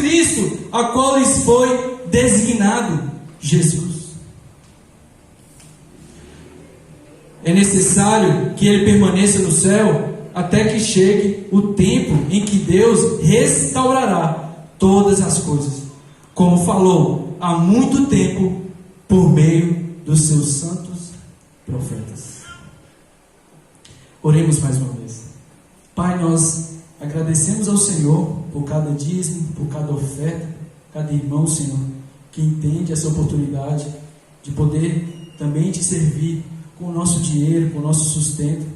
Cristo, a qual lhes foi designado Jesus. É necessário que ele permaneça no céu até que chegue o tempo em que Deus restaurará todas as coisas, como falou há muito tempo por meio dos seus santos profetas. Oremos mais uma vez. Pai, nós agradecemos ao Senhor por cada dízimo, por cada oferta, cada irmão, Senhor, que entende essa oportunidade de poder também te servir com o nosso dinheiro, com o nosso sustento,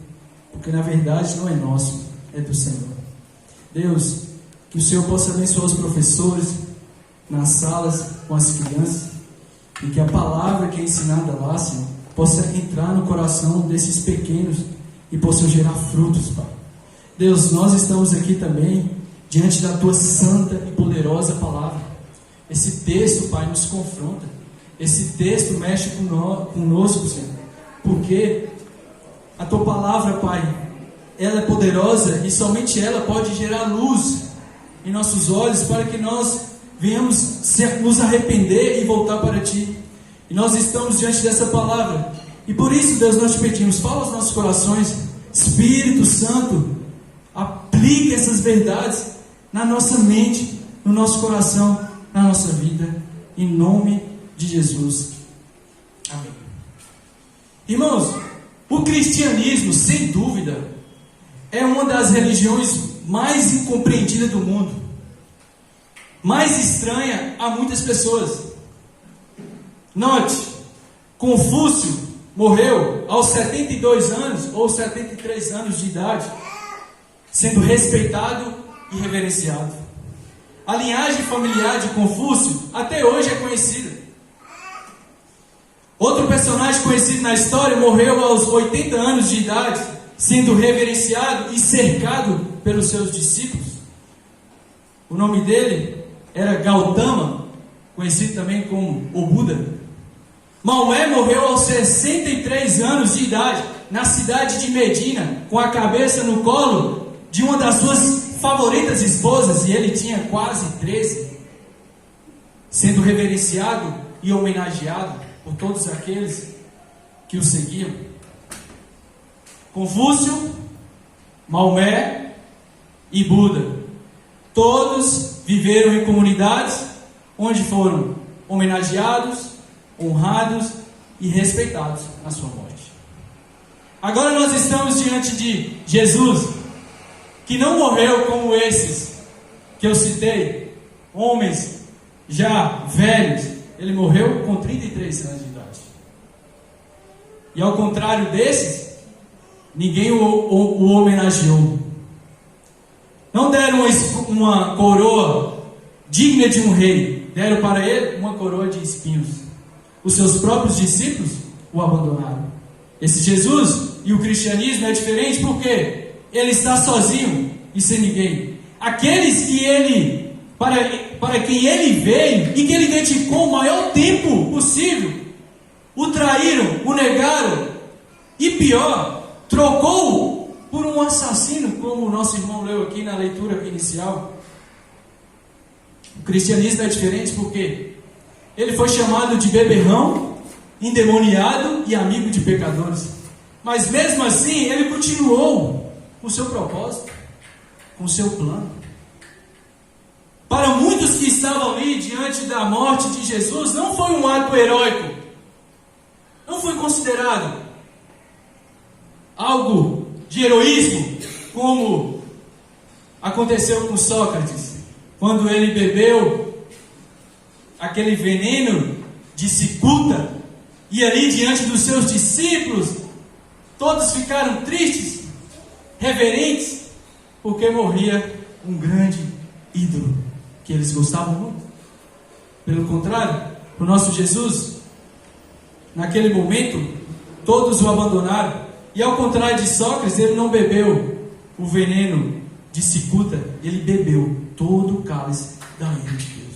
porque na verdade não é nosso, é do Senhor. Deus, que o Senhor possa abençoar os professores nas salas com as crianças, e que a palavra que é ensinada lá, Senhor, possa entrar no coração desses pequenos e possa gerar frutos, Pai. Deus, nós estamos aqui também diante da Tua santa e poderosa palavra. Esse texto, Pai, nos confronta. Esse texto mexe conosco, Senhor, porque a Tua palavra, Pai, ela é poderosa e somente ela pode gerar luz em nossos olhos para que nós venhamos nos arrepender e voltar para Ti. E nós estamos diante dessa palavra. E por isso, Deus, nós te pedimos, fala aos nossos corações. Espírito Santo, aplique essas verdades na nossa mente, no nosso coração, na nossa vida. Em nome de Jesus. Amém. Irmãos, o cristianismo, sem dúvida, é uma das religiões mais incompreendidas do mundo, mais estranha a muitas pessoas. Note, Confúcio morreu aos 72 anos ou 73 anos de idade, sendo respeitado e reverenciado. A linhagem familiar de Confúcio até hoje é conhecida. Outro personagem conhecido na história morreu aos 80 anos de idade, sendo reverenciado e cercado pelos seus discípulos. O nome dele era Gautama, conhecido também como o Buda. Maomé morreu aos 63 anos de idade, na cidade de Medina, com a cabeça no colo de uma das suas favoritas esposas, e ele tinha quase 13, sendo reverenciado e homenageado por todos aqueles que o seguiam. Confúcio, Maomé e Buda, todos viveram em comunidades onde foram homenageados, honrados e respeitados na sua morte. Agora nós estamos diante de Jesus, que não morreu como esses que eu citei, homens já velhos. Ele morreu com 33 anos de idade. E ao contrário desses, ninguém o homenageou. Não deram uma coroa digna de um rei, deram para ele uma coroa de espinhos. Os seus próprios discípulos o abandonaram. Esse Jesus e o cristianismo é diferente porque ele está sozinho e sem ninguém. Aqueles que ele, para quem ele veio e que ele dedicou o maior tempo possível, o traíram, o negaram e pior, trocou por um assassino, como o nosso irmão leu aqui na leitura inicial. O cristianismo é diferente porque ele foi chamado de beberrão, endemoniado e amigo de pecadores. Mas mesmo assim, ele continuou com o seu propósito, com o seu plano. Para muitos que estavam ali diante da morte de Jesus, não foi um ato heróico. Não foi considerado algo de heroísmo, como aconteceu com Sócrates, quando ele bebeu aquele veneno de cicuta, e ali diante dos seus discípulos, todos ficaram tristes, reverentes, porque morria um grande ídolo, que eles gostavam muito. Pelo contrário, o nosso Jesus, naquele momento, todos o abandonaram, e ao contrário de Sócrates, ele não bebeu o veneno de cicuta, ele bebeu todo o cálice da ira de Deus.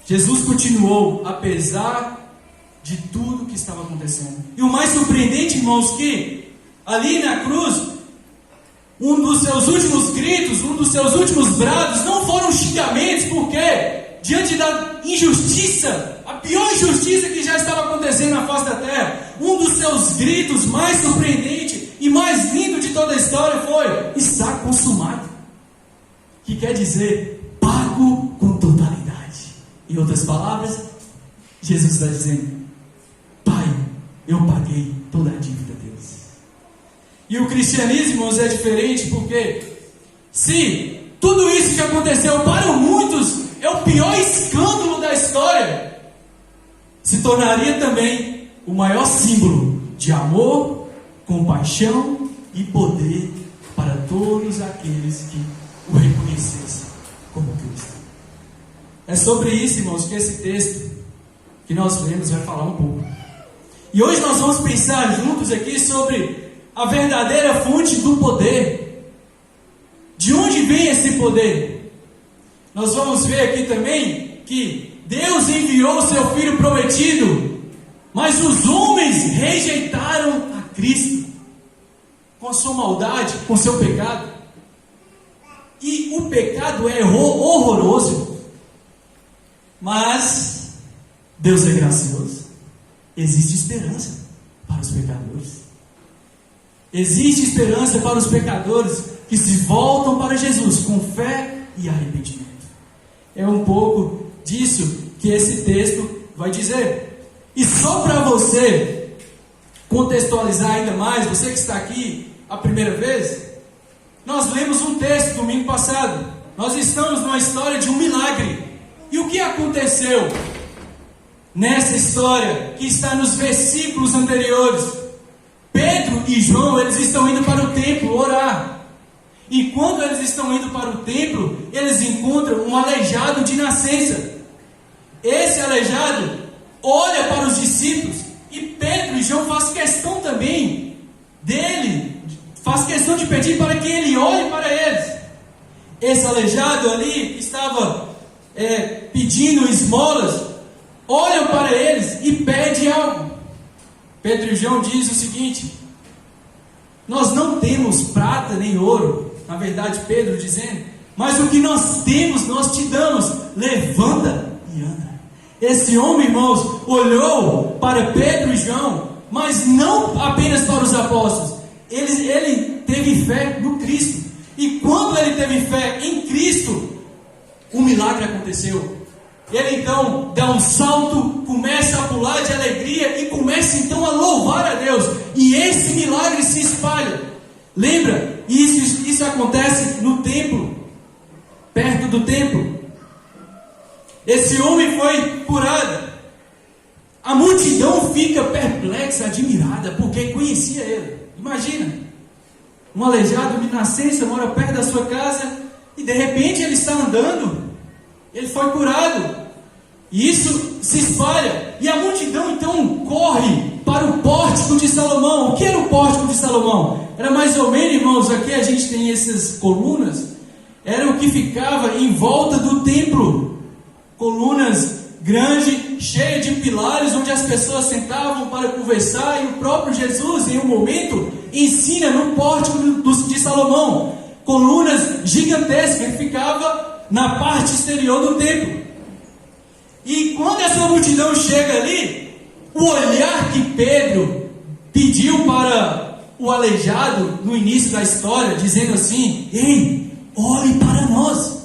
Jesus continuou, apesar de tudo que estava acontecendo. E o mais surpreendente, irmãos, que ali na cruz, um dos seus últimos gritos, um dos seus últimos brados, não foram xingamentos, porque diante da injustiça, a pior injustiça que já estava acontecendo na face da terra, um dos seus gritos mais surpreendentes e mais lindo de toda a história foi: está consumado. Que quer dizer, pago com totalidade. Em outras palavras, Jesus está dizendo: Pai, eu paguei toda a dívida deles. E o cristianismo, irmãos, é diferente, porque se tudo isso que aconteceu para muitos é o pior escândalo da história, se tornaria também o maior símbolo de amor, compaixão e poder para todos aqueles que o reconhecessem como Cristo. É sobre isso, irmãos, que esse texto que nós lemos vai falar um pouco. E hoje nós vamos pensar juntos aqui sobre a verdadeira fonte do poder. De onde vem esse poder? Nós vamos ver aqui também que Deus enviou o seu Filho prometido, mas os homens rejeitaram a Cristo com a sua maldade, com o seu pecado. E o pecado é horroroso, mas Deus é gracioso. Existe esperança para os pecadores. Existe esperança para os pecadores que se voltam para Jesus com fé e arrependimento. É um pouco disso que esse texto vai dizer. E só para você contextualizar ainda mais, você que está aqui a primeira vez, nós lemos um texto domingo passado. Nós estamos numa história de um milagre. E o que aconteceu nessa história que está nos versículos anteriores? Pedro e João, eles estão indo para o templo orar. E quando eles estão indo para o templo, eles encontram um aleijado de nascença. Esse aleijado olha para os discípulos, e Pedro e João faz questão também dele, faz questão de pedir para que ele olhe para eles. Esse aleijado ali que estava pedindo esmolas, olham para eles e pede algo. Pedro e João dizem o seguinte: nós não temos prata nem ouro. Na verdade, Pedro dizendo: mas o que nós temos, nós te damos. Levanta e anda. Esse homem, irmãos, olhou para Pedro e João, mas não apenas para os apóstolos. Ele teve fé no Cristo. E quando ele teve fé em Cristo, um milagre aconteceu. Ele então dá um salto, começa a pular de alegria e começa então a louvar a Deus. E esse milagre se espalha. Lembra? Isso acontece no templo, perto do templo. Esse homem foi curado. A multidão fica perplexa, admirada, porque conhecia ele. Imagina, um aleijado de nascença mora perto da sua casa e de repente ele está andando. Ele foi curado. E isso se espalha. E a multidão então corre para o pórtico de Salomão. O que era o pórtico de Salomão? Era mais ou menos, irmãos, aqui a gente tem essas colunas. Era o que ficava em volta do templo. Colunas grandes, cheias de pilares, onde as pessoas sentavam para conversar. E o próprio Jesus, em um momento, ensina no pórtico de Salomão. Colunas gigantescas que ficava na parte exterior do templo. E quando essa multidão chega ali, o olhar que Pedro pediu para o aleijado no início da história, dizendo assim: ei, olhe para nós.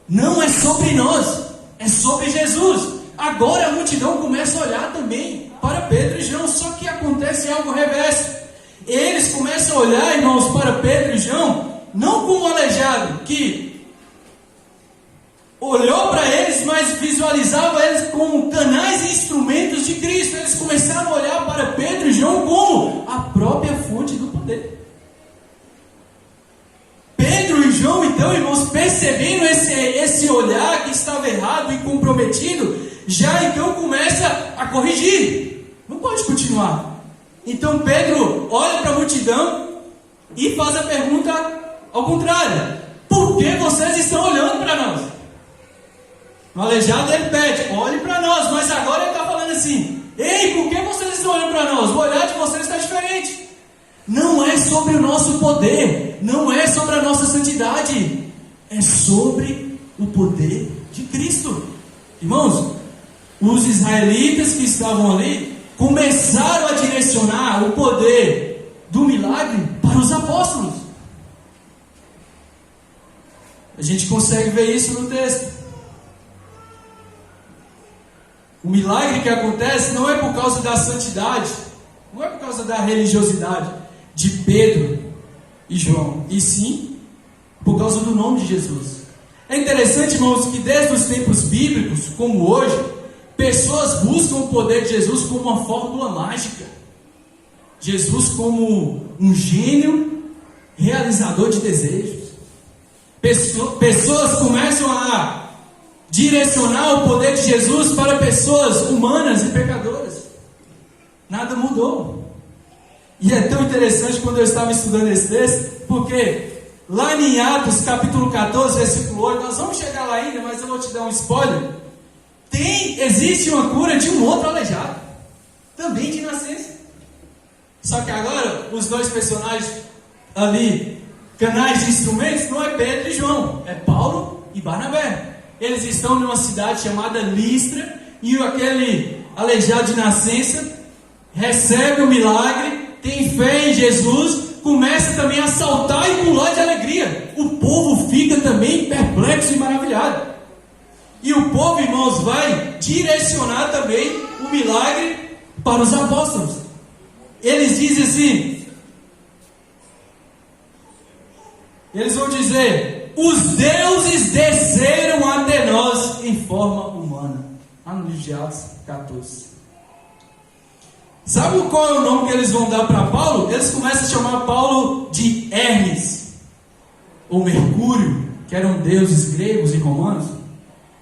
Não é sobre nós, é sobre Jesus. Agora a multidão começa a olhar também para Pedro e João, só que acontece algo reverso. Eles começam a olhar, irmãos, para Pedro e João, não como aleijado, que olhou para eles, mas visualizava eles como canais e instrumentos de Cristo. Eles começaram a olhar para Pedro e João como a própria fonte do poder. Pedro e João, então, irmãos, percebendo esse olhar que estava errado e comprometido, já então começa a corrigir. Não pode continuar. Então Pedro olha para a multidão e faz a pergunta ao contrário: por que vocês estão olhando para nós? No aleijado ele pede: olhe para nós. Mas agora ele está falando assim: ei, por que vocês estão olhando para nós? O olhar de vocês está diferente. Não é sobre o nosso poder, não é sobre a nossa santidade. é sobre o poder de Cristo. Irmãos, os israelitas que estavam ali começaram a direcionar o poder do milagre para os apóstolos. A gente consegue ver isso no texto. O milagre que acontece não é por causa da santidade, não é por causa da religiosidade de Pedro e João, e sim por causa do nome de Jesus. É interessante, irmãos, que desde os tempos bíblicos, como hoje, pessoas buscam o poder de Jesus como uma fórmula mágica. Jesus como um gênio realizador de desejos. Pessoas começam a direcionar o poder de Jesus para pessoas humanas e pecadoras. Nada mudou. E é tão interessante quando eu estava estudando esse texto, porque lá em Atos capítulo 14, versículo 8, nós vamos chegar lá ainda, mas eu vou te dar um spoiler. Existe uma cura de um outro aleijado, também de nascença. Só que agora, os dois personagens ali, canais de instrumentos, não é Pedro e João, é Paulo e Barnabé. Eles estão numa cidade chamada Listra, e aquele aleijado de nascença recebe o milagre, tem fé em Jesus, começa também a saltar e pular de alegria. O povo fica também perplexo e maravilhado. E o povo, irmãos, vai direcionar também o milagre para os apóstolos. Eles dizem assim, eles vão dizer: os deuses desceram até nós em forma humana. Lá no livro de Atos 14. Sabe qual é o nome que eles vão dar para Paulo? Eles começam a chamar Paulo de Hermes, ou Mercúrio, que eram deuses gregos e romanos.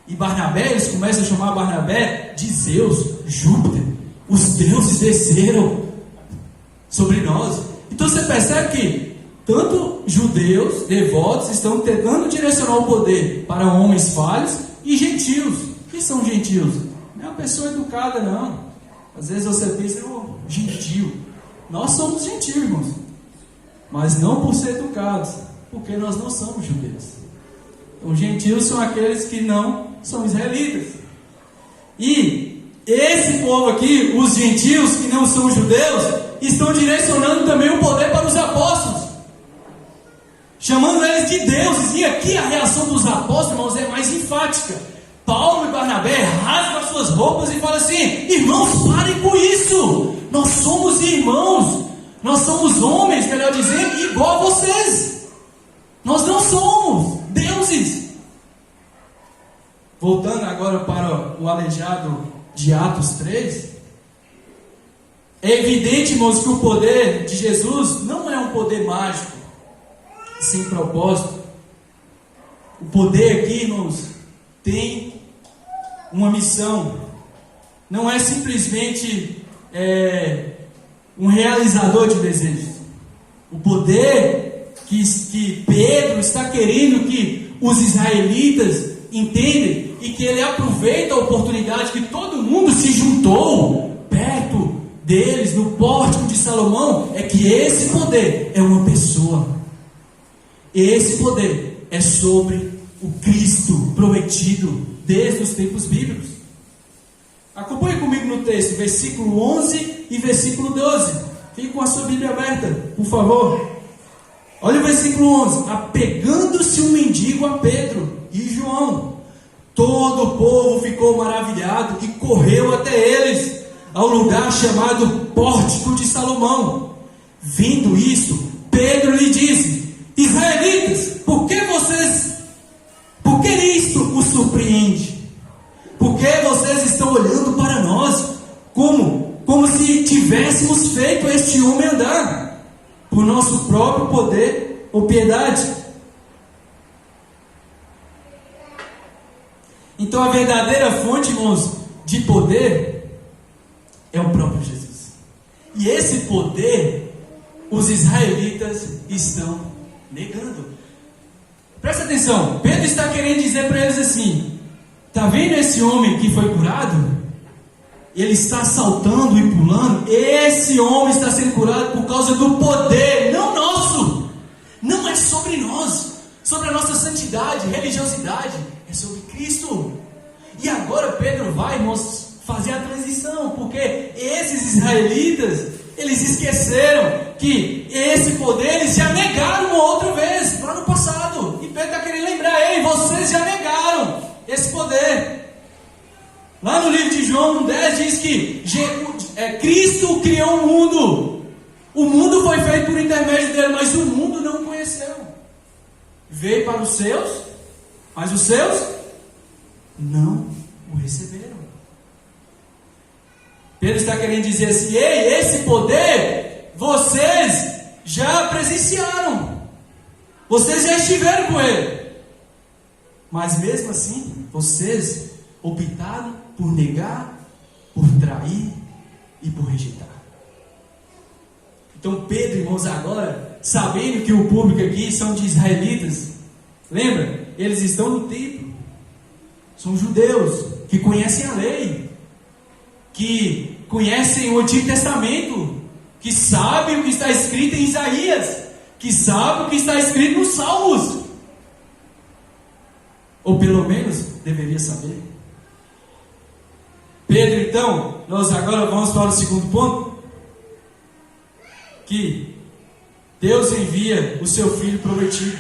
E Barnabé, eles começam a chamar Barnabé de Zeus, Júpiter. Os deuses desceram sobre nós. Então você percebe que tanto judeus, devotos, estão tentando direcionar o poder para homens falhos e gentios. O que são gentios? Não é uma pessoa educada, não. Às vezes você pensa, gentio. Nós somos gentios, irmãos. Mas não por ser educados, porque nós não somos judeus. Os gentios são aqueles que não são israelitas. E esse povo aqui, os gentios que não são judeus, estão direcionando também o poder para os apóstolos, chamando eles de deuses. E aqui a reação dos apóstolos, irmãos, é mais enfática. Paulo e Barnabé rasgam as suas roupas e falam assim: irmãos, parem com isso. Nós somos irmãos. Nós somos homens, melhor dizendo, igual a vocês. Nós não somos deuses. Voltando agora para o aleijado de Atos 3. É evidente, irmãos, que o poder de Jesus não é um poder mágico, sem propósito. O poder aqui, irmãos, tem uma missão. Não é simplesmente um realizador de desejos. O poder que Pedro está querendo que os israelitas entendem, e que ele aproveita a oportunidade que todo mundo se juntou perto deles, no pórtico de Salomão, é que esse poder é uma pessoa. Esse poder é sobre o Cristo prometido desde os tempos bíblicos. Acompanhe comigo no texto, versículo 11 e versículo 12. Fique com a sua Bíblia aberta, por favor. Olha o versículo 11. Apegando-se um mendigo a Pedro e João, todo o povo ficou maravilhado e correu até eles, ao lugar chamado Pórtico de Salomão. Vendo isso, Pedro lhe disse: israelitas, por que isto os surpreende? Por que vocês estão olhando para nós como se tivéssemos feito este homem andar por nosso próprio poder ou piedade? Então a verdadeira fonte, irmãos, de poder é o próprio Jesus. E esse poder os israelitas estão negando. Presta atenção, Pedro está querendo dizer para eles assim: está vendo esse homem que foi curado? Ele está saltando e pulando. Esse homem está sendo curado por causa do poder, não nosso. Não é sobre nós. sobre a nossa santidade, religiosidade, é sobre Cristo. E agora Pedro vai, irmãos, fazer a transição, porque esses israelitas, eles esqueceram que esse poder eles já negaram uma outra vez, lá no passado. E Pedro está querendo lembrar: ei, vocês já negaram esse poder. Lá no livro de João 10 diz que Cristo criou o mundo. O mundo foi feito por intermédio dele, mas o mundo não o conheceu. Veio para os seus, mas os seus não o receberam. Pedro está querendo dizer assim: ei, esse poder vocês já presenciaram, vocês já estiveram com ele, mas mesmo assim vocês optaram por negar, por trair e por rejeitar. Então Pedro, irmãos, agora, sabendo que o público aqui são de israelitas, lembra? Eles estão no templo, são judeus que conhecem a lei, que conhecem o Antigo Testamento, que sabem o que está escrito em Isaías, que sabem o que está escrito nos Salmos, ou pelo menos deveria saber. Pedro, então, nós agora vamos para o segundo ponto, que Deus envia o seu Filho prometido,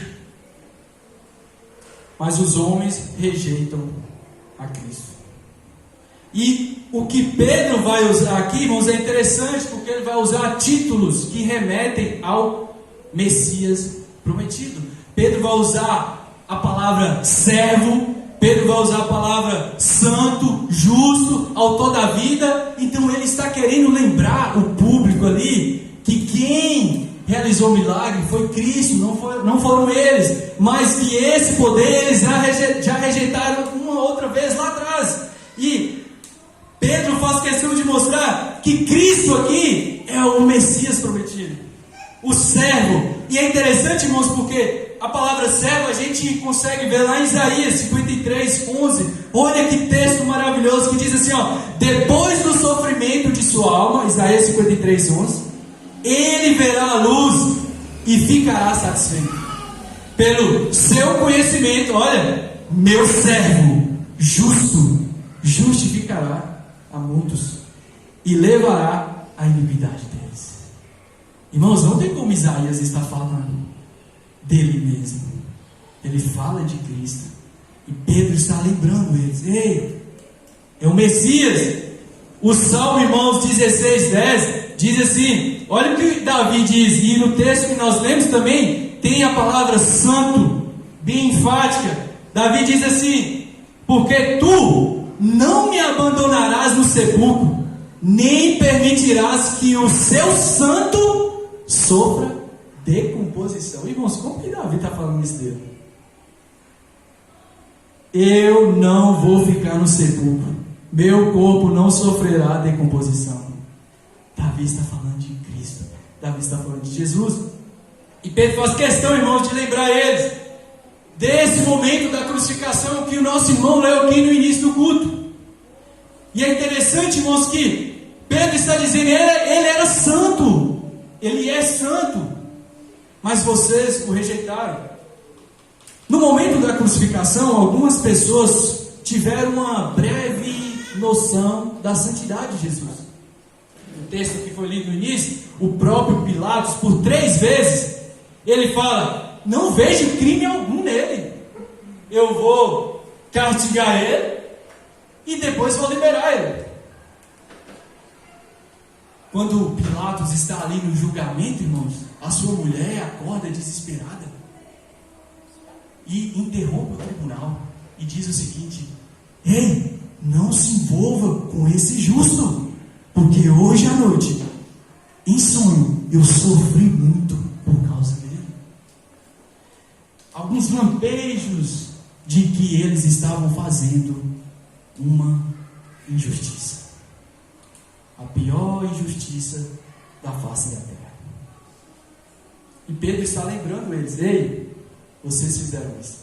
mas os homens rejeitam a Cristo. E o que Pedro vai usar aqui, irmãos, é interessante, porque ele vai usar títulos que remetem ao Messias prometido. Pedro vai usar a palavra servo, Pedro vai usar a palavra santo, justo, autor da vida. Então ele está querendo lembrar o público ali que quem realizou o milagre foi Cristo, não foram eles, mas que esse poder eles já rejeitaram uma outra vez lá atrás. E Pedro faz questão de mostrar que Cristo aqui é o Messias prometido, o servo. E é interessante, irmãos, porque a palavra servo a gente consegue ver lá em Isaías 53, 11. Olha que texto maravilhoso que diz assim, ó: depois do sofrimento de sua alma, Isaías 53, 11, ele verá a luz e ficará satisfeito. Pelo seu conhecimento, olha, meu servo justo justificará a muitos e levará a iniquidade deles. Irmãos, não tem como Isaías estar falando dele mesmo. Ele fala de Cristo. E Pedro está lembrando eles: ei, é o Messias. O Salmo, irmãos, 16, 10 diz assim, olha o que Davi diz, e no texto que nós lemos também tem a palavra santo, bem enfática. Davi diz assim: porque tu não me abandonarás no sepulcro, nem permitirás que o seu santo sofra decomposição. Irmãos, como que Davi está falando isso dele? Eu não vou ficar no sepulcro, meu corpo não sofrerá decomposição. Davi está falando de Cristo, Davi está falando de Jesus. E Pedro faz questão, irmãos, de lembrar eles desse momento da crucificação que o nosso irmão leu aqui no início do culto. E é interessante, irmãos, que Pedro está dizendo: ele era santo, ele é santo, mas vocês o rejeitaram. No momento da crucificação, algumas pessoas tiveram uma breve noção da santidade de Jesus. O texto que foi lido no início, o próprio Pilatos, por 3 vezes, ele fala: não vejo crime algum nele, eu vou castigar ele e depois vou liberar ele. Quando Pilatos está ali no julgamento, irmãos, a sua mulher acorda desesperada e interrompe o tribunal e diz o seguinte: ei, não se envolva com esse justo, porque hoje à noite, em sonho, eu sofri muito por causa dele. Alguns lampejos de que eles estavam fazendo uma injustiça, a pior injustiça da face da terra. E Pedro está lembrando eles: ei, vocês fizeram isso,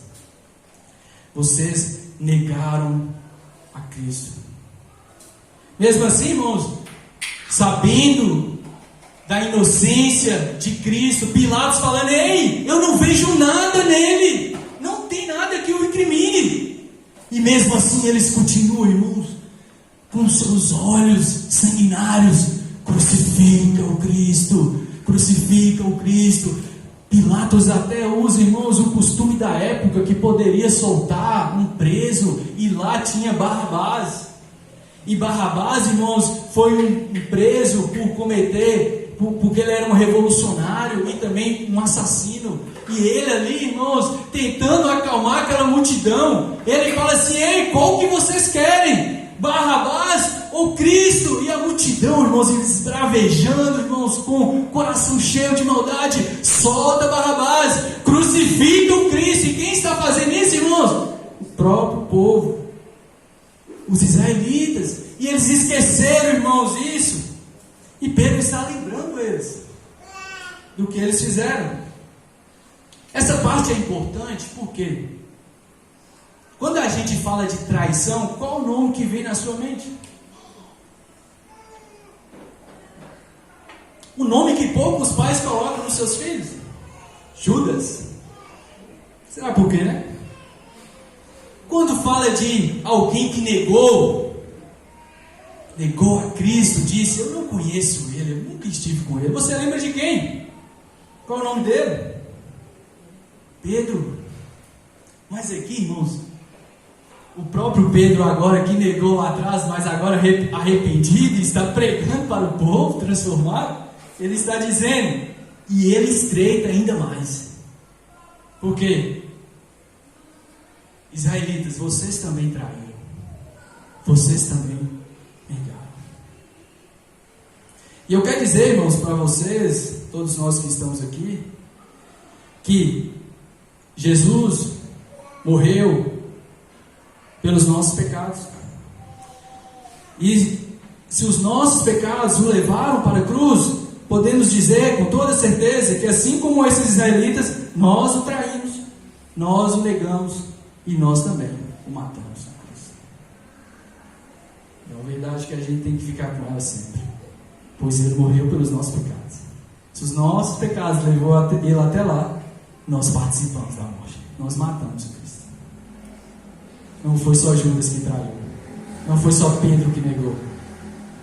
vocês negaram a Cristo. Mesmo assim, irmãos, sabendo da inocência de Cristo, Pilatos falando: ei, eu não vejo nada nele, incrimine. E mesmo assim eles continuam, irmãos, com seus olhos sanguinários, crucifica o Cristo, crucifica o Cristo. Pilatos até usa, irmãos, o costume da época que poderia soltar um preso, e lá tinha Barrabás. E Barrabás, irmãos, foi um preso por cometer, porque ele era um revolucionário e também um assassino. E ele ali, irmãos, tentando acalmar aquela multidão, ele fala assim: ei, qual que vocês querem? Barrabás ou Cristo? E a multidão, irmãos, eles bravejando, irmãos, com o coração cheio de maldade: solta Barrabás, crucifica o Cristo. E quem está fazendo isso, irmãos? O próprio povo, os israelitas. E eles esqueceram, irmãos, isso. E Pedro está lembrando eles do que eles fizeram. Essa parte é importante porque quando a gente fala de traição, qual o nome que vem na sua mente? O nome que poucos pais colocam nos seus filhos: Judas. Será por quê, né? Quando fala de alguém que negou a Cristo, disse: eu não conheço ele, eu nunca estive com ele. Você lembra de quem? Qual é o nome dele? Pedro. Mas aqui, irmãos, o próprio Pedro agora que negou lá atrás, mas agora arrependido, está pregando para o povo transformado, ele está dizendo, e ele estreita ainda mais. Por quê? Israelitas, vocês também traíram, vocês também negaram. E eu quero dizer, irmãos, para vocês, todos nós que estamos aqui, que Jesus morreu pelos nossos pecados. E se os nossos pecados o levaram para a cruz, podemos dizer com toda certeza que assim como esses israelitas, nós o traímos, nós o negamos e nós também o matamos na cruz. É uma verdade que a gente tem que ficar com ela sempre, pois ele morreu pelos nossos pecados. Se os nossos pecados levou ele até lá, nós participamos da morte, nós matamos o Cristo. Não foi só Judas que traiu, não foi só Pedro que negou,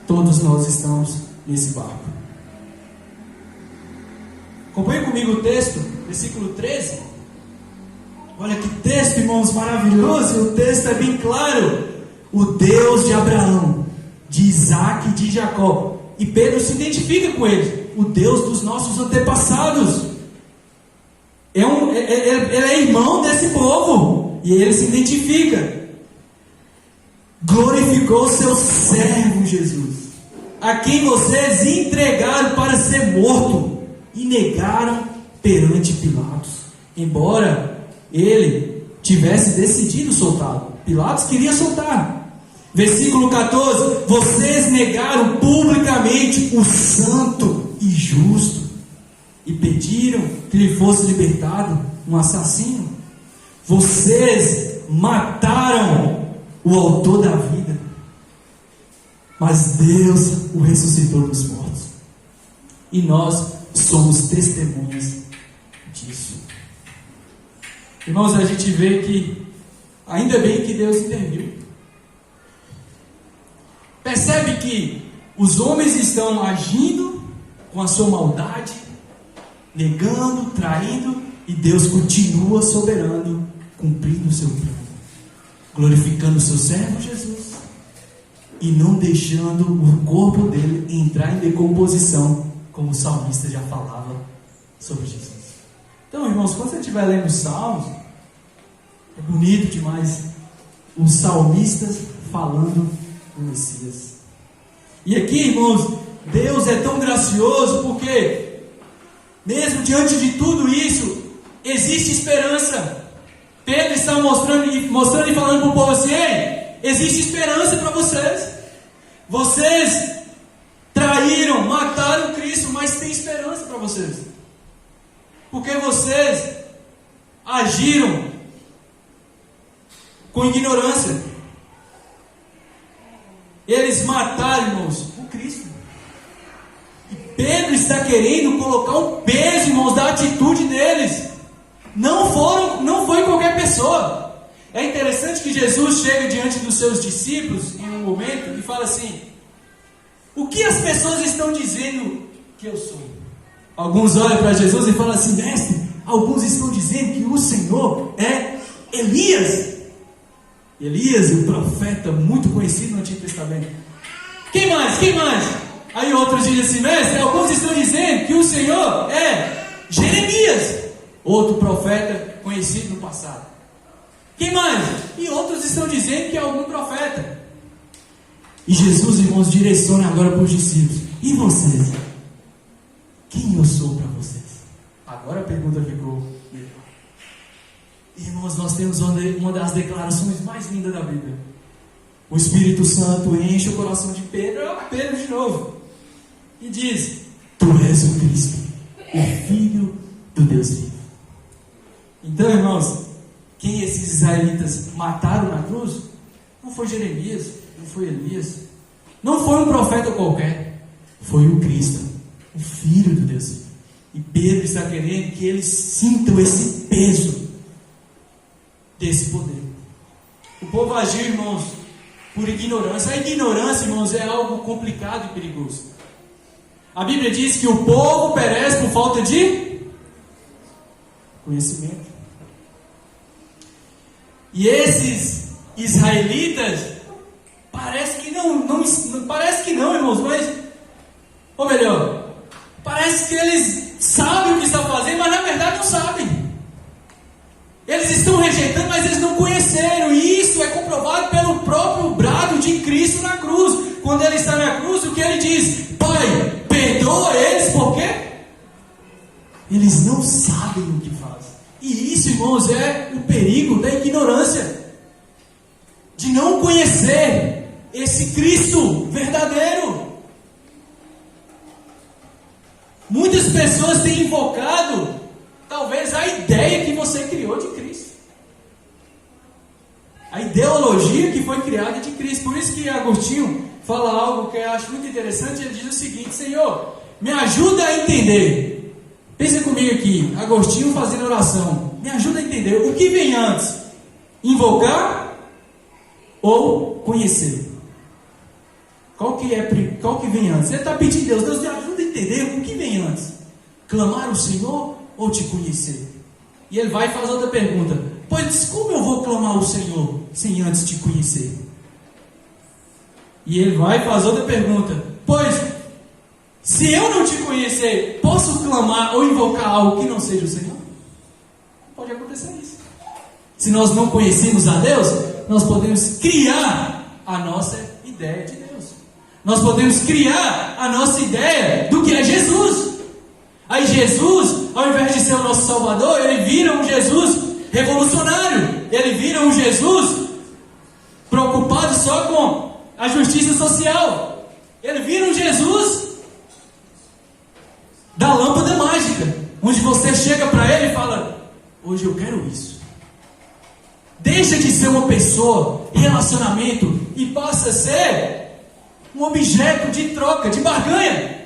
todos nós estamos nesse barco. Acompanhe comigo o texto, versículo 13. Olha que texto, irmãos, maravilhoso. O texto é bem claro: o Deus de Abraão, de Isaac e de Jacó. E Pedro se identifica com ele: o Deus dos nossos antepassados. Ele é irmão desse povo, e ele se identifica. Glorificou seu servo Jesus, a quem vocês entregaram para ser morto e negaram perante Pilatos, embora ele tivesse decidido soltá-lo. Pilatos queria soltar. Versículo 14: vocês negaram publicamente o santo e justo e pediram que lhe fosse libertado um assassino. Vocês mataram o autor da vida, mas Deus o ressuscitou dos mortos, e nós somos testemunhas disso. Irmãos, a gente vê que ainda bem que Deus interviu. Percebe que os homens estão agindo com a sua maldade, negando, traindo, e Deus continua soberano, cumprindo o seu plano, glorificando o seu servo Jesus e não deixando o corpo dele entrar em decomposição, como o salmista já falava sobre Jesus. Então, irmãos, quando você estiver lendo os salmos, é bonito demais os salmistas falando do Messias. E aqui, irmãos, Deus é tão gracioso porque, mesmo diante de tudo isso, existe esperança. Pedro está mostrando e falando para o povo assim: ei, existe esperança para vocês. Vocês traíram, mataram Cristo, mas tem esperança para vocês. Porque vocês agiram com ignorância. Eles mataram, irmãos, o Cristo. E Pedro está querendo colocar um peso, irmãos, da atitude deles. Não foi qualquer pessoa. É interessante que Jesus chega diante dos seus discípulos em um momento e fala assim: o que as pessoas estão dizendo que eu sou? Alguns olham para Jesus e falam assim: mestre, alguns estão dizendo que o Senhor é Elias. Elias, um profeta muito conhecido no Antigo Testamento. Quem mais? Quem mais? Aí outros dizem assim: mestre, alguns estão dizendo que o Senhor é Jeremias, outro profeta conhecido no passado. Quem mais? E outros estão dizendo que é algum profeta. E Jesus, irmãos, direciona agora para os discípulos: e vocês? Quem eu sou para vocês? Agora a pergunta ficou melhor. Irmãos, nós temos uma das declarações mais lindas da Bíblia. O Espírito Santo enche o coração de Pedro, Pedro de novo, e diz: tu és o Cristo, o Filho do Deus vivo. Então, irmãos, quem esses israelitas mataram na cruz não foi Jeremias, não foi Elias, não foi um profeta qualquer, foi o Cristo, o Filho do Deus vivo. E Pedro está querendo que eles sintam esse peso desse poder. O povo agiu, irmãos, por ignorância. A ignorância, irmãos, é algo complicado e perigoso. A Bíblia diz que o povo perece por falta de conhecimento. E esses israelitas parece que não, irmãos, mas, ou melhor, parece que eles sabem o que estão fazendo, mas na verdade não sabem. Eles estão rejeitando, mas eles não conheceram. E isso é comprovado pelo próprio brado de Cristo na cruz. Quando ele está na cruz, o que ele diz? Pai, perdoa eles, por quê? Eles não sabem o que fazem. E isso, irmãos, é o perigo da ignorância, de não conhecer esse Cristo verdadeiro. Muitas pessoas têm invocado talvez a ideia que você criou de Cristo, a ideologia que foi criada de Cristo. Por isso que Agostinho fala algo que eu acho muito interessante. Ele diz o seguinte: Senhor, me ajuda a entender. Pensa comigo aqui, Agostinho fazendo oração. Me ajuda a entender o que vem antes: invocar ou conhecer? Qual que vem antes? Ele está pedindo a Deus: Deus, me ajuda a entender o que vem antes: clamar o Senhor ou te conhecer? E ele vai fazer outra pergunta: pois como eu vou clamar o Senhor sem antes te conhecer? E ele vai fazer outra pergunta: pois se eu não te conhecer, posso clamar ou invocar algo que não seja o Senhor? Pode acontecer isso. Se nós não conhecemos a Deus, nós podemos criar a nossa ideia de Deus. Nós podemos criar a nossa ideia do que é Jesus. Aí Jesus, ao invés de ser o nosso Salvador, ele vira um Jesus revolucionário. Ele vira um Jesus preocupado só com a justiça social. Ele vira um Jesus da lâmpada mágica, onde você chega para ele e fala: hoje eu quero isso. Deixa de ser uma pessoa em relacionamento e passa a ser um objeto de troca, de barganha.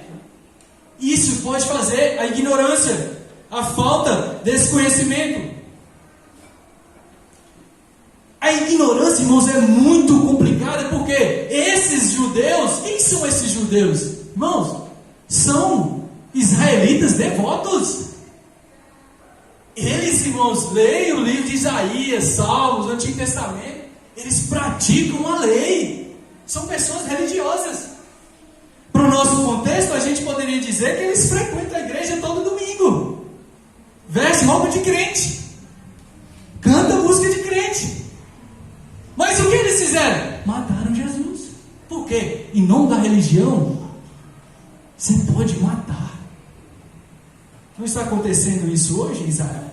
Isso pode fazer a ignorância, a falta desse conhecimento. A ignorância, irmãos, é muito complicada, porque esses judeus, quem são esses judeus? Irmãos, são israelitas devotos. Eles, irmãos, leem o livro de Isaías, Salmos, o Antigo Testamento. Eles praticam a lei. São pessoas religiosas. Para o nosso contexto, a gente poderia dizer que eles frequentam a igreja todo domingo, veste roupa de crente, canta música de crente. Mas o que eles fizeram? Mataram Jesus. Por quê? Em nome da religião, você pode matar. Não está acontecendo isso hoje em Israel?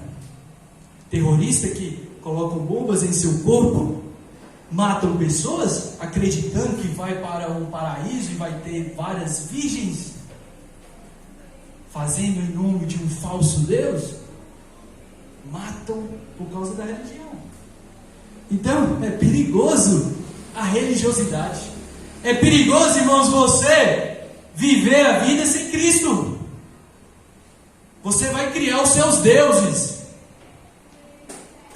Terroristas que colocam bombas em seu corpo, matam pessoas acreditando que vai para um paraíso e vai ter várias virgens, fazendo em nome de um falso Deus. Matam por causa da religião. Então é perigoso a religiosidade. É perigoso, irmãos, você viver a vida sem Cristo. Você vai criar os seus deuses.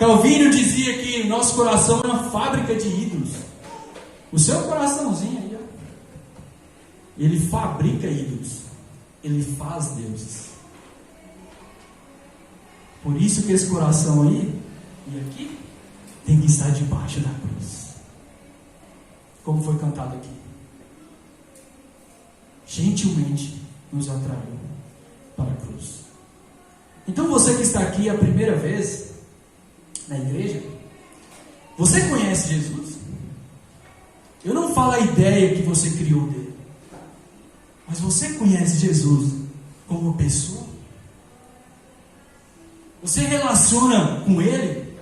Calvino dizia que o nosso coração é uma fábrica de ídolos. O seu coraçãozinho aí, ó, ele fabrica ídolos. Ele faz deuses. Por isso que esse coração aí e aqui tem que estar debaixo da cruz. Como foi cantado aqui. Gentilmente nos atraiu para a cruz. Então você que está aqui a primeira vez na igreja, você conhece Jesus? Eu não falo a ideia que você criou dele, mas você conhece Jesus como pessoa? Você relaciona com ele?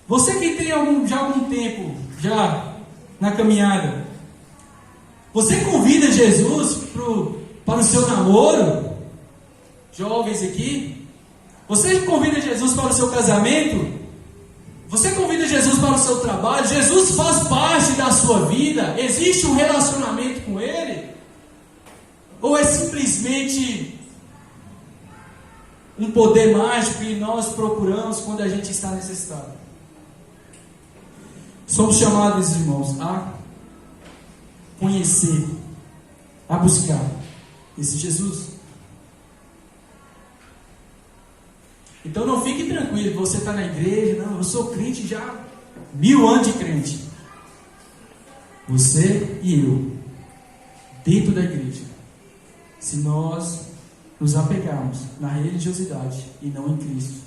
Você que tem já algum tempo já na caminhada, você convida Jesus para o seu namoro? Jovens aqui, você convida Jesus para o seu casamento? Você convida Jesus para o seu trabalho? Jesus faz parte da sua vida? Existe um relacionamento com ele? Ou é simplesmente um poder mágico que nós procuramos quando a gente está necessitado? Somos chamados, irmãos, a conhecer, a buscar esse Jesus. Então não fique tranquilo, você está na igreja, não, eu sou crente já 1000 anos de crente. Você e eu, dentro da igreja, se nós nos apegarmos na religiosidade e não em Cristo,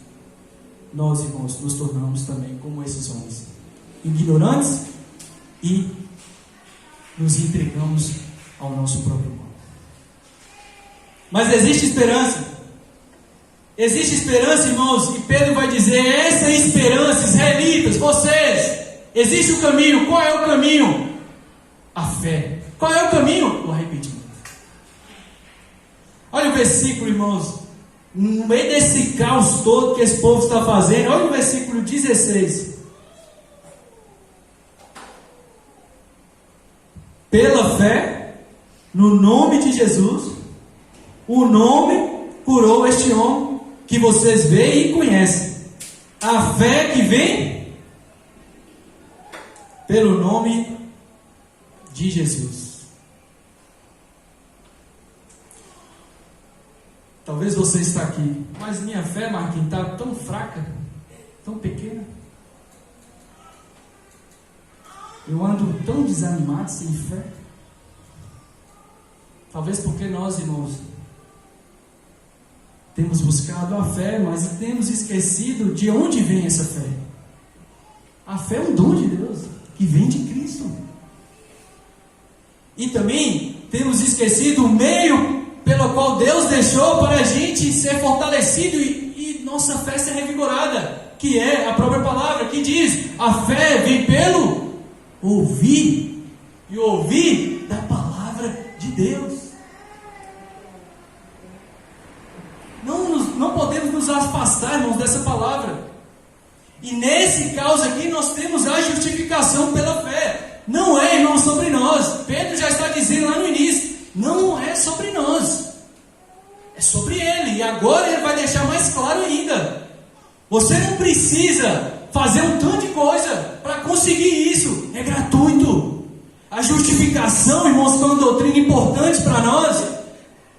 nós, irmãos, nos tornamos também como esses homens, ignorantes, e nos entregamos ao nosso próprio mal. Mas existe esperança. Existe esperança, irmãos, e Pedro vai dizer: essa esperança, israelitas, vocês, existe o caminho. Qual é o caminho? A fé. Qual é o caminho? O arrependimento. Olha o versículo, irmãos, no meio desse caos todo que esse povo está fazendo, olha o versículo 16. Pela fé, no nome de Jesus, o nome curou este homem que vocês veem e conhecem. A fé que vem pelo nome de Jesus. Talvez você está aqui, mas minha fé, Marquinhos, está tão fraca, tão pequena. Eu ando tão desanimado, sem fé. Talvez porque nós, irmãos, temos buscado a fé, mas temos esquecido de onde vem essa fé. A fé é um dom de Deus, que vem de Cristo. E também temos esquecido o meio pelo qual Deus deixou para a gente ser fortalecido e nossa fé ser revigorada, que é a própria palavra, que diz: a fé vem pelo ouvir, e ouvir da palavra de Deus. Não podemos nos afastar, irmãos, dessa palavra. E nesse caso aqui nós temos a justificação pela fé. Não é, irmão, sobre nós. Pedro já está dizendo lá no início, não é sobre nós, é sobre ele. E agora ele vai deixar mais claro ainda. Você não precisa fazer um tanto de coisa para conseguir isso. É gratuito. A justificação, irmãos, que é uma doutrina importante para nós,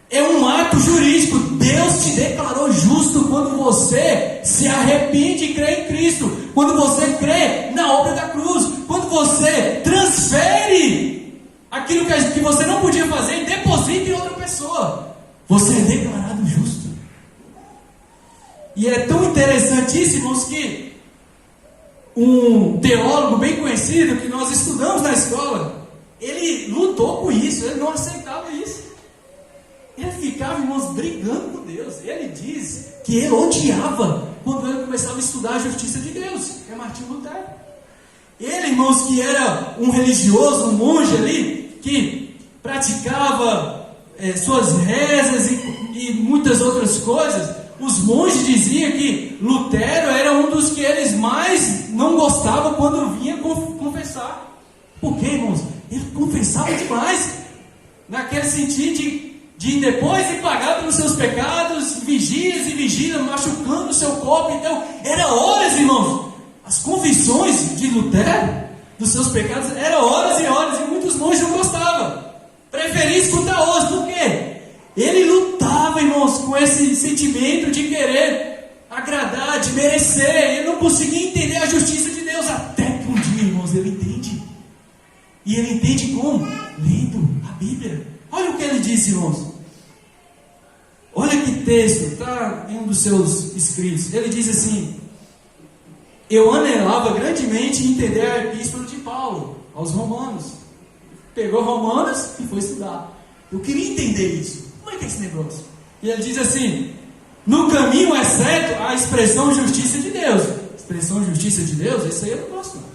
é um ato jurídico. Deus te declarou justo quando você se arrepende e crê em Cristo. Quando você crê na obra da cruz. Quando você transfere aquilo que você não podia fazer e deposita em outra pessoa. Você é declarado justo. E é tão interessantíssimo que um teólogo bem conhecido que nós estudamos na escola, ele lutou com isso, ele não aceitava isso. Ele ficava, irmãos, brigando com Deus. Ele diz que ele odiava quando ele começava a estudar a justiça de Deus, que é Martinho Lutero. Ele, irmãos, que era um religioso, um monge ali, que praticava suas rezas e muitas outras coisas, os monges diziam que Lutero era um dos que eles mais não gostavam quando vinha confessar. Por quê, irmãos? Ele confessava demais, naquele sentido de de depois de pagar pelos seus pecados, vigias e vigílias, machucando o seu corpo. Então, era horas, irmãos. As confissões de Lutero dos seus pecados eram horas e horas, e muitos monges não gostavam. Preferia escutar hoje. Por quê? Ele lutava, irmãos, com esse sentimento de querer agradar, de merecer. Ele não conseguia entender a justiça de Deus, até que um dia, irmãos, ele entende. E ele entende como? Lendo a Bíblia. Olha o que ele disse, irmãos. Olha que texto, está em um dos seus escritos. Ele diz assim: eu anelava grandemente entender a epístola de Paulo aos Romanos. Pegou Romanos e foi estudar. Eu queria entender isso. Como é que é esse negócio? E ele diz assim: no caminho é certo a expressão justiça de Deus. Expressão justiça de Deus, isso aí eu não gosto não.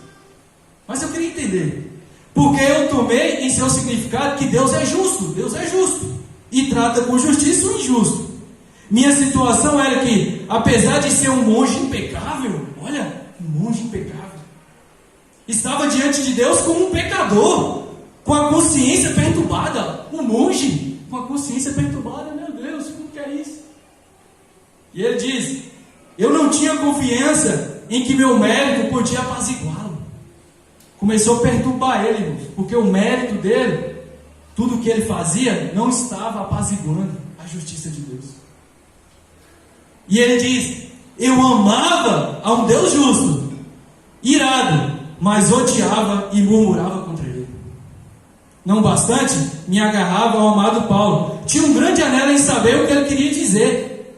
Mas eu queria entender. Porque eu tomei em seu significado que Deus é justo e trata com justiça o injusto. Minha situação era que, apesar de ser um monge impecável, olha, um monge impecável, estava diante de Deus como um pecador, com a consciência perturbada. Um monge com a consciência perturbada, meu Deus, como que é isso? E ele diz: eu não tinha confiança em que meu mérito podia apaziguá-lo. Começou a perturbar ele, irmãos, porque o mérito dele, tudo que ele fazia, não estava apaziguando a justiça de Deus. E ele diz: eu amava a um Deus justo, irado, mas odiava e murmurava contra ele. Não bastante, me agarrava ao amado Paulo. Tinha um grande anelo em saber o que ele queria dizer.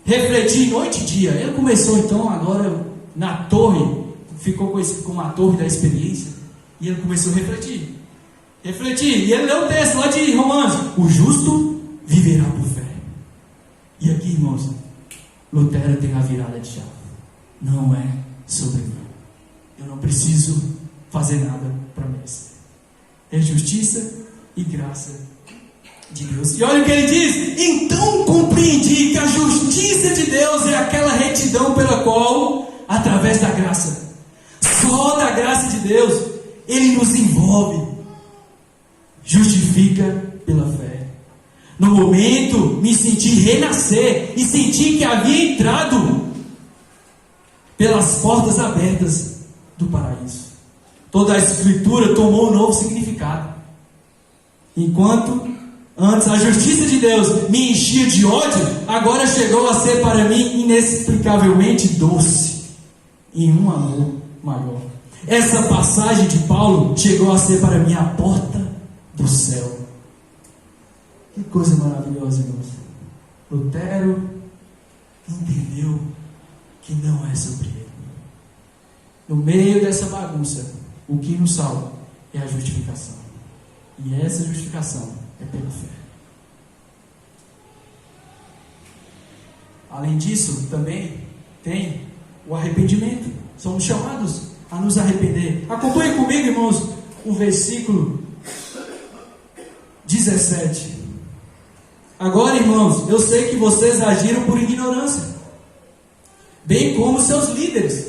Refleti noite e dia. Ele começou então agora na torre, ficou conhecido como a torre da experiência, e ele começou a refletir. E ele leu o texto lá de Romanos: o justo viverá por fé. E aqui, irmãos, Lutero tem a virada de chave. Não é sobre mim. Eu não preciso fazer nada para merecer. É justiça e graça de Deus. E olha o que ele diz: então compreendi que a justiça de Deus é aquela retidão pela qual, através da graça, só da graça de Deus, Ele nos envolve, justifica pela fé. No momento, me senti renascer e senti que havia entrado pelas portas abertas do paraíso. Toda a escritura tomou um novo significado. Enquanto antes a justiça de Deus me enchia de ódio, agora chegou a ser para mim inexplicavelmente doce, em um amor maior. Essa passagem de Paulo chegou a ser para mim a porta do céu. Que coisa maravilhosa, irmãos. Lutero entendeu que não é sobre ele. No meio dessa bagunça, o que nos salva é a justificação. E essa justificação é pela fé. Além disso, também tem o arrependimento. Somos chamados a nos arrepender. Acompanhe comigo, irmãos, o versículo 17. Agora, irmãos, eu sei que vocês agiram por ignorância, bem como seus líderes,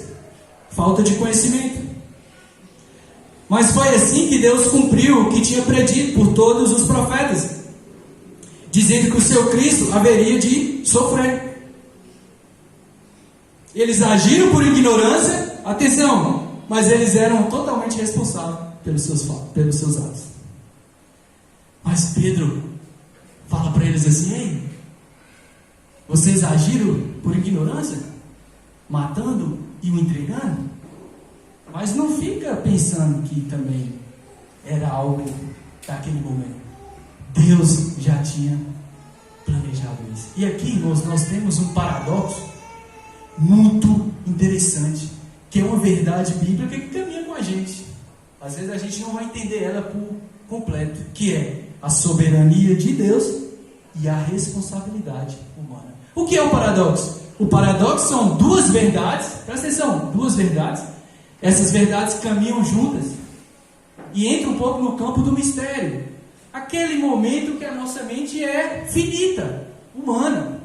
falta de conhecimento. Mas foi assim que Deus cumpriu o que tinha predito por todos os profetas, dizendo que o seu Cristo haveria de sofrer. Eles agiram por ignorância, atenção, mas eles eram totalmente responsáveis pelos seus atos. Mas Pedro fala para eles assim: ei, vocês agiram por ignorância, matando e o entregando? Mas não fica pensando que também era algo daquele momento. Deus já tinha planejado isso. E aqui, irmãos, nós temos um paradoxo muito interessante, que é uma verdade bíblica que caminha com a gente. Às vezes a gente não vai entender ela por completo, que é a soberania de Deus e a responsabilidade humana. O que é o paradoxo? O paradoxo são duas verdades, presta atenção, duas verdades. Essas verdades caminham juntas e entram um pouco no campo do mistério. Aquele momento que a nossa mente é finita, humana.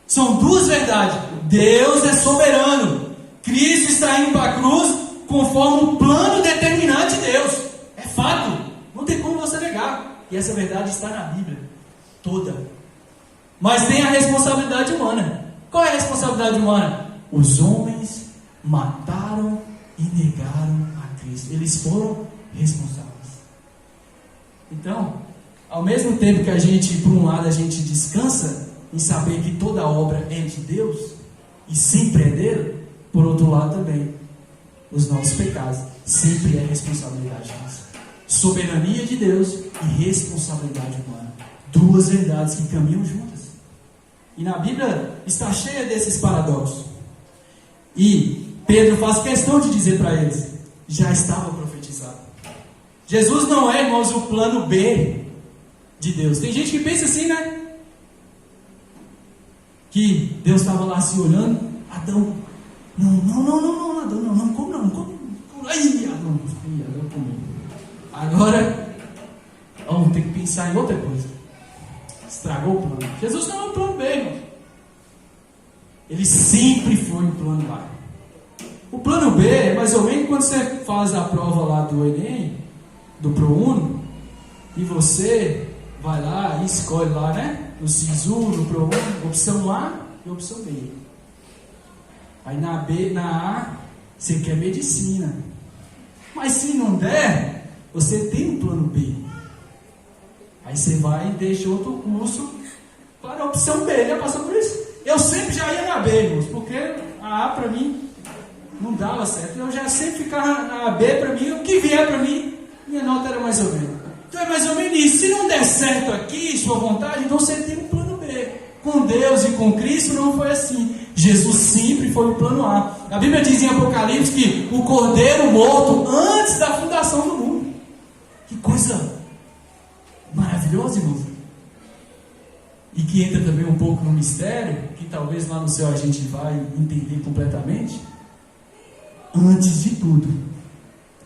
São duas verdades. Deus é soberano. Cristo está indo para a cruz conforme o plano determinado de Deus. É fato. Não tem como você negar. E essa verdade está na Bíblia. toda. Mas tem a responsabilidade humana. Qual é a responsabilidade humana? Os homens mataram e negaram a Cristo. Eles foram responsáveis. Então, ao mesmo tempo que a gente, por um lado, a gente descansa em saber que toda obra é de Deus e sempre é dele, por outro lado também, os nossos pecados sempre é responsabilidade nossa. Soberania de Deus e responsabilidade humana. Duas verdades que caminham juntas. E na Bíblia está cheia desses paradoxos. E Pedro faz questão de dizer para eles: já estava profetizado. Jesus não é, irmãos, o plano B de Deus. Tem gente que pensa assim, né? Que Deus estava lá se olhando. Adão, não, Adão, não, como não, come. Ai, Adão comeu. Agora, vamos ter que pensar em outra coisa. Estragou o plano. Jesus não é o plano B, irmão. Ele sempre foi o plano A. O plano B é mais ou menos quando você faz a prova lá do Enem, do ProUni, e você vai lá e escolhe lá, né? No SISU, no ProUni, opção A e opção B. Aí na A, você quer medicina. Mas se não der, você tem um plano B. Aí você vai e deixa outro curso para a opção B. Já passou por isso? Eu sempre já ia na B, irmãos, porque a A para mim não dava certo. Eu já sempre ficava na B para mim. O que vier para mim, minha nota era mais ou menos. Então é mais ou menos isso. Se não der certo aqui, sua vontade, então você tem um plano B. Com Deus e com Cristo não foi assim. Jesus sempre foi o plano A. A Bíblia diz em Apocalipse que o Cordeiro morto antes da fundação do mundo. Que coisa maravilhosa, irmãos. E que entra também um pouco no mistério, que talvez lá no céu a gente vai entender completamente. Antes de tudo,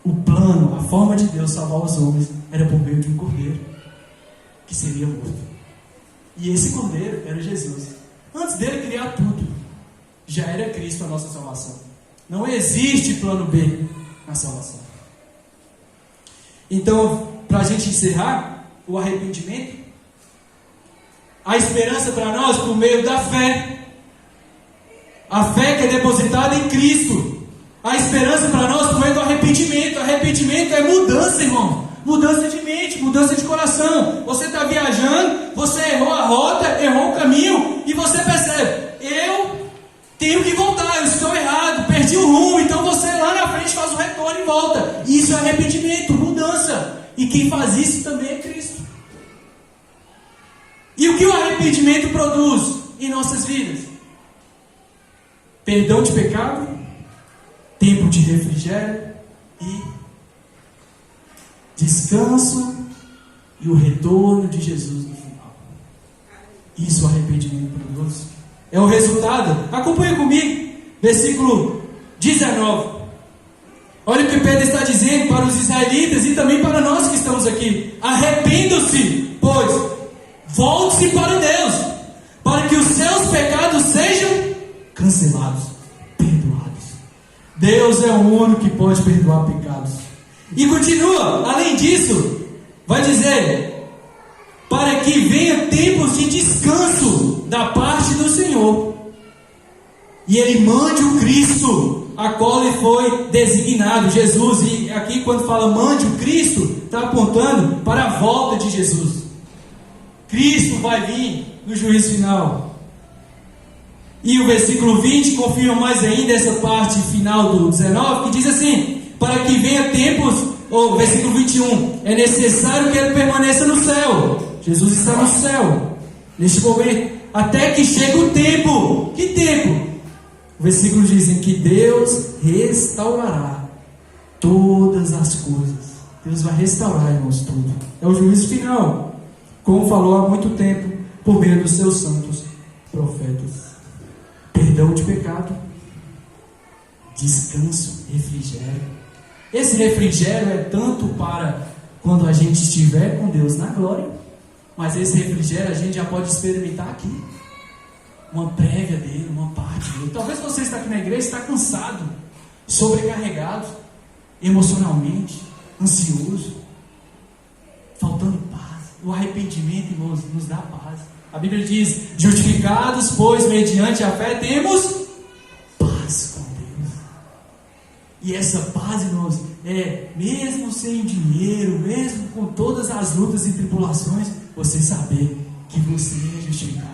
o plano, a forma de Deus salvar os homens era por meio de um cordeiro que seria morto. E esse cordeiro era Jesus. Antes dele criar tudo, já era Cristo a nossa salvação. Não existe plano B na salvação. Então, para a gente encerrar, o arrependimento, a esperança para nós por meio da fé. A fé que é depositada em Cristo. A esperança para nós por meio do arrependimento. Arrependimento é mudança, irmão. Mudança de mente, mudança de coração. Você está viajando, você errou a rota, errou o caminho, e você percebe: eu tenho que voltar, eu estou errado, perdi o rumo. Então você lá na frente faz o retorno e volta. Isso é arrependimento, mudança. E quem faz isso também é Cristo. E o que o arrependimento produz em nossas vidas? Perdão de pecado, tempo de refrigério e descanso e o retorno de Jesus no final. Isso o arrependimento produz. É o resultado. Acompanhe comigo, versículo 19. Olha o que Pedro está dizendo para os israelitas e também para nós que estamos aqui. Arrependam-se, pois volte-se para Deus, para que os seus pecados sejam cancelados, perdoados. Deus é o único que pode perdoar pecados. E continua, além disso, vai dizer: para que venha tempos de descanso da parte do Senhor, e Ele mande o Cristo, a qual lhe foi designado, Jesus. E aqui quando fala mande o Cristo, está apontando para a volta de Jesus. Cristo vai vir no juízo final. E o versículo 20 confirma mais ainda essa parte final do 19, que diz assim: para que venha tempos, ou versículo 21, é necessário que Ele permaneça no céu. Jesus está no céu neste momento, até que chegue o tempo. Que tempo? O versículo diz em que Deus restaurará todas as coisas. Deus vai restaurar, irmãos, tudo. É o juízo final, como falou há muito tempo por meio dos seus santos profetas. Perdão de pecado, descanso, refrigério. Esse refrigério é tanto para quando a gente estiver com Deus na glória, mas esse refrigério a gente já pode experimentar aqui. Uma prévia dele, uma parte dele. Talvez você está aqui na igreja, está cansado, sobrecarregado, emocionalmente, ansioso, faltando paz. o arrependimento, irmãos, nos dá paz. A Bíblia diz: justificados, pois, mediante a fé, temos paz com Deus. E essa paz, irmãos, mesmo sem dinheiro, mesmo com todas as lutas e tribulações, você saber que você é justificado,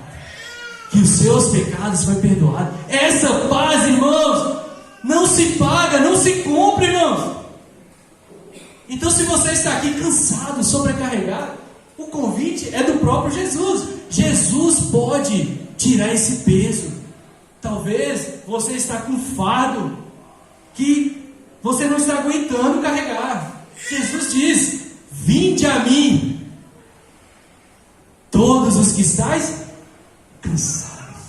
que os seus pecados foram perdoados. Essa paz, irmãos, não se paga, não se compra, irmãos. Então, se você está aqui cansado, sobrecarregado, o convite é do próprio Jesus. Jesus pode tirar esse peso. Talvez você está com um fardo que você não está aguentando carregar. Jesus diz: vinde a mim, todos os que estáis cansados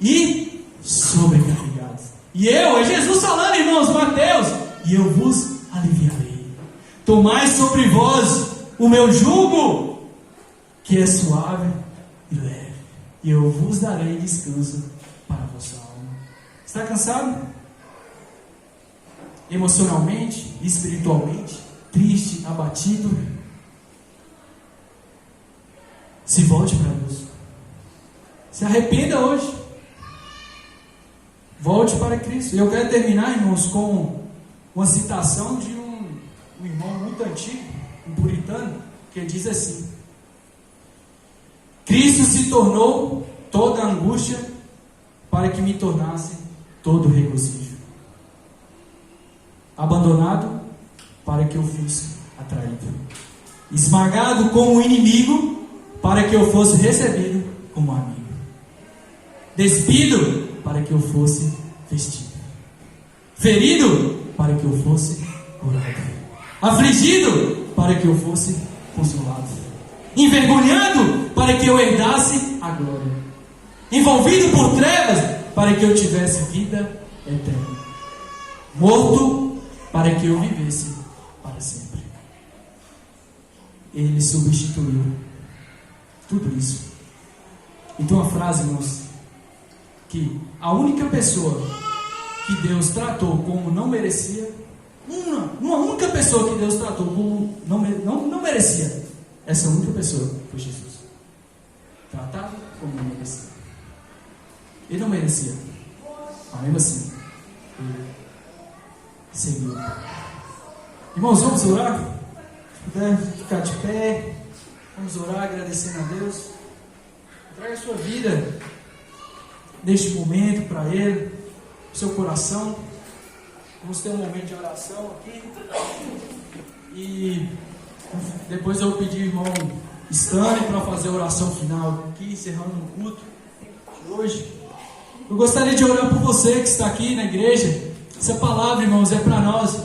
e sobrecarregados. E é Jesus falando, irmãos, Mateus: e eu vos aliviarei. Tomai sobre vós o meu jugo, que é suave e leve, e eu vos darei descanso para a vossa alma. Está cansado? Emocionalmente, espiritualmente, triste, abatido? Se volte para Deus. Se arrependa hoje. Volte para Cristo. E eu quero terminar, irmãos, com uma citação de um irmão muito antigo, um puritano, que diz assim: Cristo se tornou toda angústia para que me tornasse todo regozijo, abandonado para que eu fosse atraído, esmagado como inimigo para que eu fosse recebido como amigo, despido para que eu fosse vestido, ferido para que eu fosse curado, afligido para que eu fosse consolado, envergonhado para que eu herdasse a glória, envolvido por trevas para que eu tivesse vida eterna, morto para que eu vivesse para sempre. Ele substituiu tudo isso. Então, a frase, irmãos, que a única pessoa que Deus tratou como não merecia, uma única pessoa que Deus tratou como não merecia, essa única pessoa foi Jesus. Tratado como não merecia. Ele não merecia, mas mesmo assim, ele seguiu. Irmãos, vamos orar? Se puder ficar de pé, vamos orar agradecendo a Deus. Traga a sua vida neste momento para Ele, seu coração. Vamos ter um momento de oração aqui. E depois eu vou pedir ao irmão Stanley para fazer a oração final aqui, encerrando o culto de hoje. Eu gostaria de orar por você que está aqui na igreja. Essa palavra, irmãos, é para nós.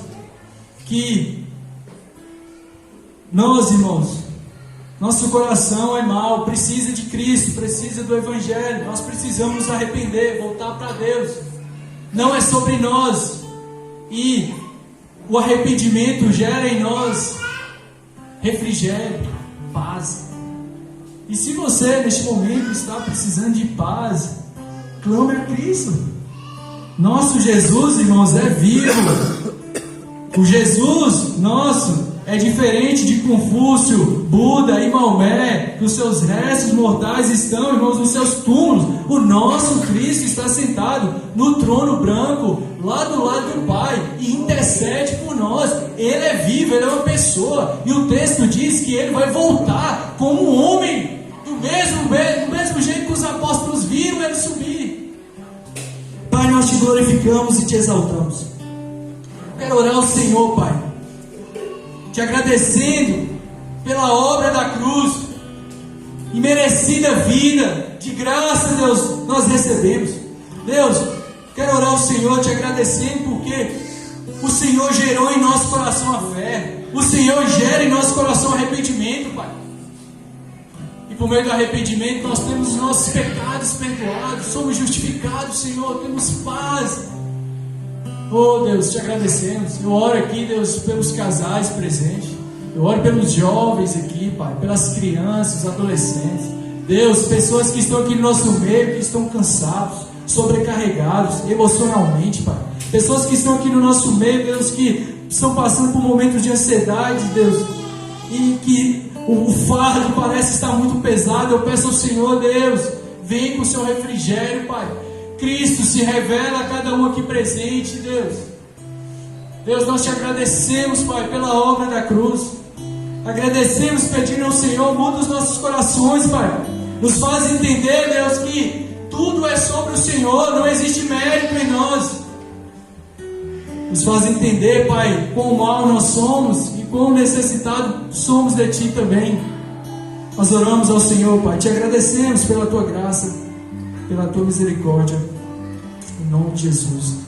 Que nós, irmãos, nosso coração é mau, precisa de Cristo, precisa do Evangelho. Nós precisamos nos arrepender, voltar para Deus. Não é sobre nós. E o arrependimento gera em nós refrigério, paz. E se você neste momento está precisando de paz, clame a Cristo. Nosso Jesus, irmãos, é vivo. O Jesus nosso é diferente de Confúcio, Buda e Maomé, que os seus restos mortais estão, irmãos, nos seus túmulos. O nosso Cristo está sentado no trono branco, lá do lado do Pai, e intercede por nós. Ele é vivo, Ele é uma pessoa, e o texto diz que Ele vai voltar como um homem, do mesmo jeito que os apóstolos viram Ele subir. Pai, nós te glorificamos e te exaltamos. Quero orar ao Senhor, Pai, te agradecendo pela obra da cruz, imerecida vida, de graça, Deus, nós recebemos. Deus, quero orar ao Senhor te agradecendo porque o Senhor gerou em nosso coração a fé, o Senhor gera em nosso coração arrependimento, Pai. E por meio do arrependimento nós temos os nossos pecados perdoados, somos justificados, Senhor, temos paz. Oh Deus, te agradecemos. Eu oro aqui, Deus, pelos casais presentes. Eu oro pelos jovens aqui, Pai, pelas crianças, adolescentes. Deus, pessoas que estão aqui no nosso meio, que estão cansados, sobrecarregados emocionalmente, Pai. Pessoas que estão aqui no nosso meio, Deus, que estão passando por momentos de ansiedade, Deus, e que o fardo parece estar muito pesado. Eu peço ao Senhor, Deus, vem com o seu refrigério, Pai. Cristo se revela a cada um aqui presente, Deus. Deus, nós te agradecemos, Pai, pela obra da cruz. Agradecemos pedindo ao Senhor, muda os nossos corações, Pai. Nos faz entender, Deus, que tudo é sobre o Senhor, não existe mérito em nós. Nos faz entender, Pai, quão mal nós somos e quão necessitados somos de Ti também. Nós oramos ao Senhor, Pai, te agradecemos pela Tua graça, pela Tua misericórdia, em nome de Jesus.